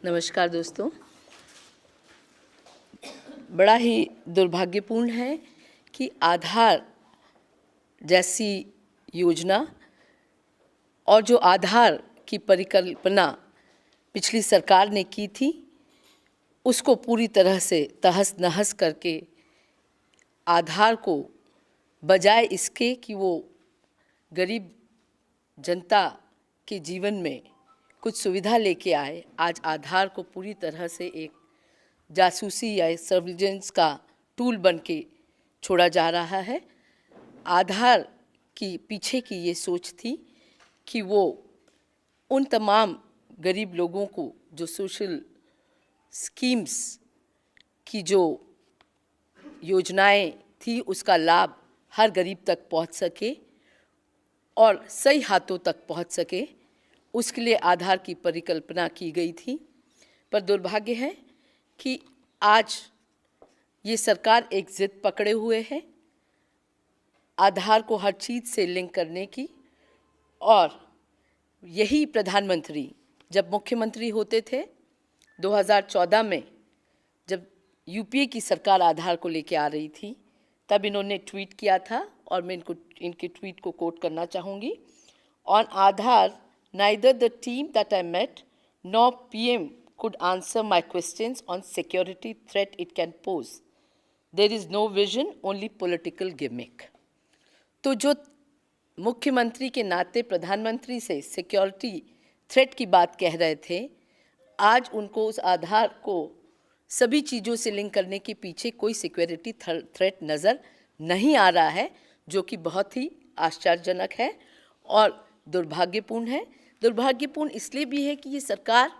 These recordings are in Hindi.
नमस्कार दोस्तों। बड़ा ही दुर्भाग्यपूर्ण है कि आधार जैसी योजना और जो आधार की परिकल्पना पिछली सरकार ने की थी उसको पूरी तरह से तहस नहस करके आधार को बजाय इसके कि वो गरीब जनता के जीवन में कुछ सुविधा लेके आए, आज आधार को पूरी तरह से एक जासूसी या सर्विलेंस का टूल बन के छोड़ा जा रहा है। आधार की पीछे की ये सोच थी कि वो उन तमाम गरीब लोगों को जो सोशल स्कीम्स की जो योजनाएं थी उसका लाभ हर गरीब तक पहुंच सके और सही हाथों तक पहुंच सके, उसके लिए आधार की परिकल्पना की गई थी। पर दुर्भाग्य है कि आज ये सरकार एक जिद पकड़े हुए है आधार को हर चीज़ से लिंक करने की। और यही प्रधानमंत्री जब मुख्यमंत्री होते थे 2014 में, जब यूपीए की सरकार आधार को लेके आ रही थी, तब इन्होंने ट्वीट किया था और मैं इनके ट्वीट को कोट करना चाहूँगी। On Aadhaar, neither the team that I met nor PM could answer my questions on security threat it can pose. There is no vision, only political gimmick. तो जो मुख्यमंत्री के नाते प्रधानमंत्री से सिक्योरिटी थ्रेट की बात कह रहे थे, आज उनको उस आधार को सभी चीज़ों से लिंक करने के पीछे कोई सिक्योरिटी थ्रेट नज़र नहीं आ रहा है, जो कि बहुत ही आश्चर्यजनक है और दुर्भाग्यपूर्ण है। दुर्भाग्यपूर्ण इसलिए भी है कि ये सरकार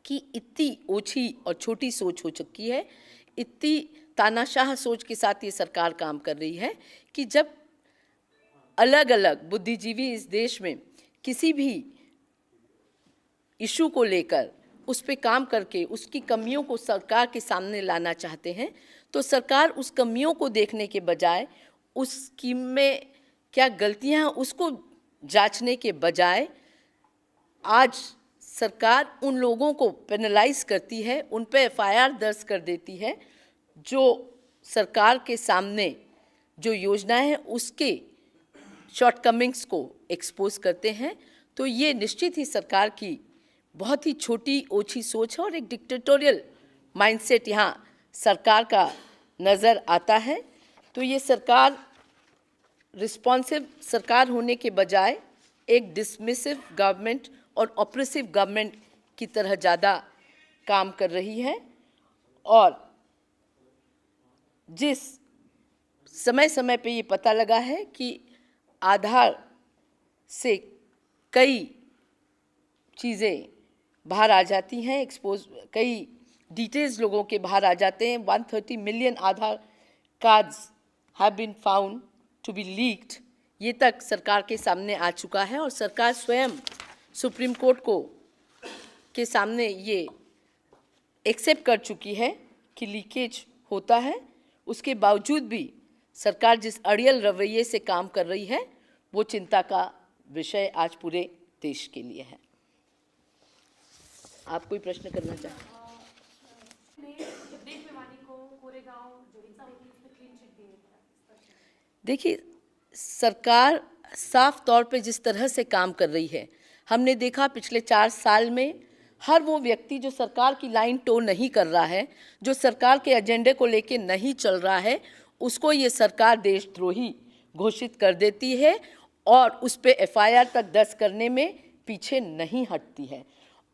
की इतनी ओछी और छोटी सोच हो चुकी है, इतनी तानाशाह सोच के साथ ये सरकार काम कर रही है कि जब अलग अलग बुद्धिजीवी इस देश में किसी भी इशू को लेकर उस पे काम करके उसकी कमियों को सरकार के सामने लाना चाहते हैं, तो सरकार उस कमियों को देखने के बजाय, उस स्कीम में क्या गलतियां उसको जांचने के बजाय आज सरकार उन लोगों को पेनलाइज करती है, उन पे एफआईआर दर्ज कर देती है जो सरकार के सामने जो योजनाएं हैं उसके शॉर्टकमिंग्स को एक्सपोज करते हैं। तो ये निश्चित ही सरकार की बहुत ही छोटी ओछी सोच है और एक डिक्टेटोरियल माइंडसेट यहाँ सरकार का नज़र आता है। तो ये सरकार रिस्पॉन्सिव सरकार होने के बजाय एक डिसमिसिव गवर्नमेंट और ऑपरेसिव गवर्नमेंट की तरह ज़्यादा काम कर रही है। और जिस समय समय पे ये पता लगा है कि आधार से कई चीज़ें बाहर आ जाती हैं, एक्सपोज कई डिटेल्स लोगों के बाहर आ जाते हैं। 130 million Aadhaar cards have been found to be leaked, ये तक सरकार के सामने आ चुका है और सरकार स्वयं सुप्रीम कोर्ट के सामने ये एक्सेप्ट कर चुकी है कि लीकेज होता है। उसके बावजूद भी सरकार जिस अड़ियल रवैये से काम कर रही है वो चिंता का विषय आज पूरे देश के लिए है। आप कोई प्रश्न करना चाहते हैं? देखिए, सरकार साफ तौर पे जिस तरह से काम कर रही है, हमने देखा पिछले 4 साल में हर वो व्यक्ति जो सरकार की लाइन टो नहीं कर रहा है, जो सरकार के एजेंडे को लेके नहीं चल रहा है, उसको ये सरकार देशद्रोही घोषित कर देती है और उस पे एफआईआर तक दर्ज करने में पीछे नहीं हटती है।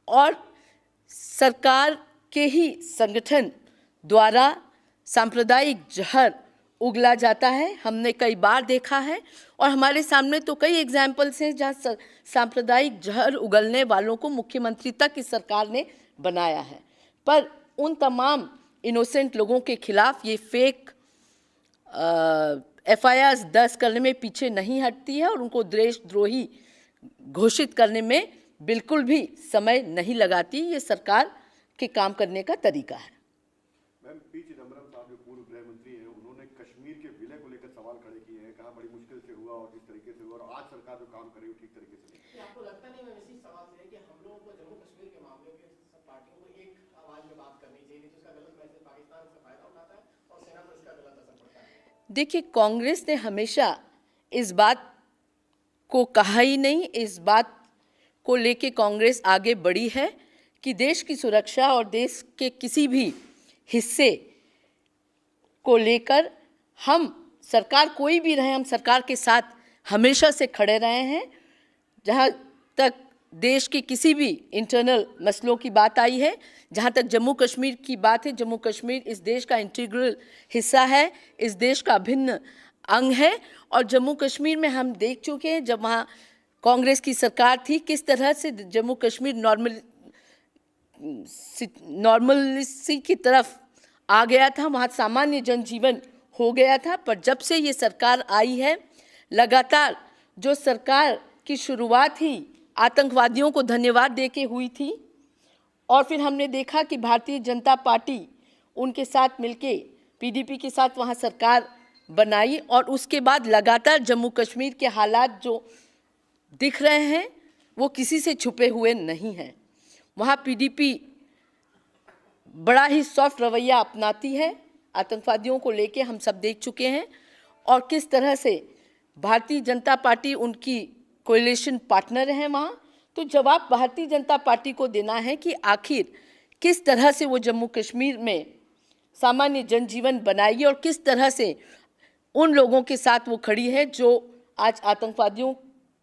और सरकार के ही संगठन द्वारा सांप्रदायिक जहर उगला जाता है, हमने कई बार देखा है और हमारे सामने तो कई एग्जाम्पल्स हैं जहाँ सांप्रदायिक जहर उगलने वालों को मुख्यमंत्री तक इस सरकार ने बनाया है। पर उन तमाम इनोसेंट लोगों के खिलाफ ये फेक एफआईआर दर्ज करने में पीछे नहीं हटती है और उनको देशद्रोही घोषित करने में बिल्कुल भी समय नहीं लगाती। ये सरकार के काम करने का तरीका है। मैम, पी चिदम्बरम साहब जो पूर्व गृह मंत्री हैं, उन्होंने कश्मीर के विलय को लेकर सवाल खड़े किए हैं, कहा बड़ी मुश्किल से हुआ और जिस तरीके से हुआ, और आज सरकार जो काम कर रही है ठीक तरीके से नहीं। आपको लगता नहीं मैम इसी सवाल से है कि हम लोगों को जम्मू कश्मीर के मामले में सब पार्टी देखिए, कांग्रेस ने हमेशा इस बात को कहा ही नहीं, इस बात को लेके कांग्रेस आगे बढ़ी है कि देश की सुरक्षा और देश के किसी भी हिस्से को लेकर हम, सरकार कोई भी रहे, हम सरकार के साथ हमेशा से खड़े रहे हैं। जहाँ तक देश के किसी भी इंटरनल मसलों की बात आई है, जहाँ तक जम्मू कश्मीर की बात है, जम्मू कश्मीर इस देश का इंटीग्रल हिस्सा है, इस देश का अभिन्न अंग है। और जम्मू कश्मीर में हम देख चुके हैं, जब वहाँ कांग्रेस की सरकार थी, किस तरह से जम्मू कश्मीर नॉर्मलिसी की तरफ आ गया था, वहाँ सामान्य जनजीवन हो गया था। पर जब से ये सरकार आई है, लगातार जो सरकार की शुरुआत ही आतंकवादियों को धन्यवाद देके हुई थी, और फिर हमने देखा कि भारतीय जनता पार्टी उनके साथ मिलके पीडीपी के साथ वहाँ सरकार बनाई, और उसके बाद लगातार जम्मू कश्मीर के हालात जो दिख रहे हैं वो किसी से छुपे हुए नहीं हैं। वहाँ पीडीपी बड़ा ही सॉफ्ट रवैया अपनाती है आतंकवादियों को लेके, हम सब देख चुके हैं। और किस तरह से भारतीय जनता पार्टी उनकी कोएलिशन पार्टनर है वहाँ। तो जवाब भारतीय जनता पार्टी को देना है कि आखिर किस तरह से वो जम्मू कश्मीर में सामान्य जनजीवन बनाएगी और किस तरह से उन लोगों के साथ वो खड़ी है जो आज आतंकवादियों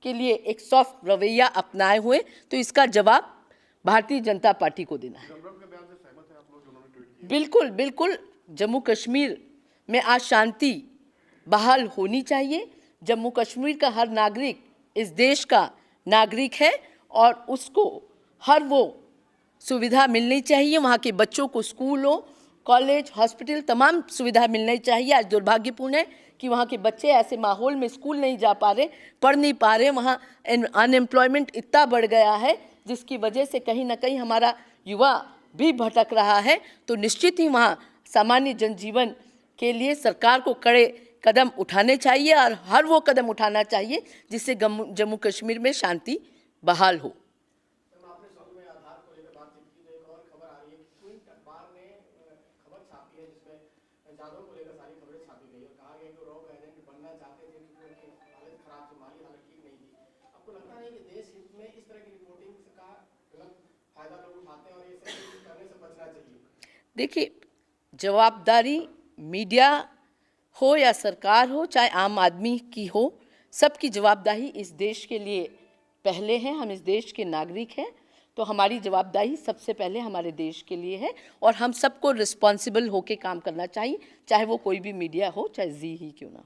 के लिए एक सॉफ्ट रवैया अपनाए हुए। तो इसका जवाब भारतीय जनता पार्टी को देना है। बिल्कुल बिल्कुल, जम्मू कश्मीर में आज शांति बहाल होनी चाहिए। जम्मू कश्मीर का हर नागरिक इस देश का नागरिक है और उसको हर वो सुविधा मिलनी चाहिए। वहाँ के बच्चों को स्कूल हो, कॉलेज, हॉस्पिटल, तमाम सुविधा मिलनी चाहिए। आज दुर्भाग्यपूर्ण है कि वहाँ के बच्चे ऐसे माहौल में स्कूल नहीं जा पा रहे, पढ़ नहीं पा रहे। वहाँ अनएम्प्लॉयमेंट इतना बढ़ गया है जिसकी वजह से कहीं ना कहीं हमारा युवा भी भटक रहा है। तो निश्चित ही वहाँ सामान्य जनजीवन के लिए सरकार को कड़े कदम उठाने चाहिए और हर वो कदम उठाना चाहिए जिससे जम्मू कश्मीर में शांति बहाल हो। देखिए, जवाबदारी मीडिया हो या सरकार हो, चाहे आम आदमी की हो, सबकी जवाबदारी इस देश के लिए पहले है। हम इस देश के नागरिक हैं, तो हमारी जवाबदारी सबसे पहले हमारे देश के लिए है और हम सबको रिस्पॉन्सिबल होके काम करना चाहिए, चाहे वो कोई भी मीडिया हो, चाहे जी ही क्यों ना हो।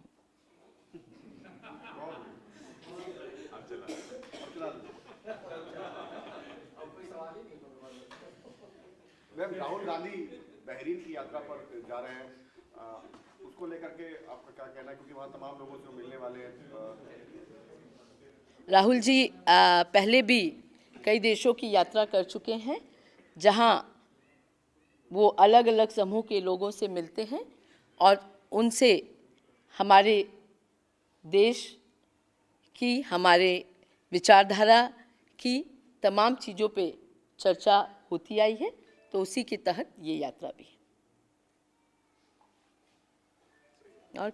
मैम, राहुल गांधी बहरीन की यात्रा पर जा रहे हैं, उसको लेकर के आपका क्या कहना है, क्योंकि वहाँ तमाम लोगों से मिलने वाले हैं? राहुल जी पहले भी कई देशों की यात्रा कर चुके हैं जहां वो अलग अलग समूह के लोगों से मिलते हैं और उनसे हमारे देश की, हमारे विचारधारा की तमाम चीज़ों पे चर्चा होती आई है। तो उसी के तहत ये यात्रा भी है। और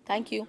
थैंक यू।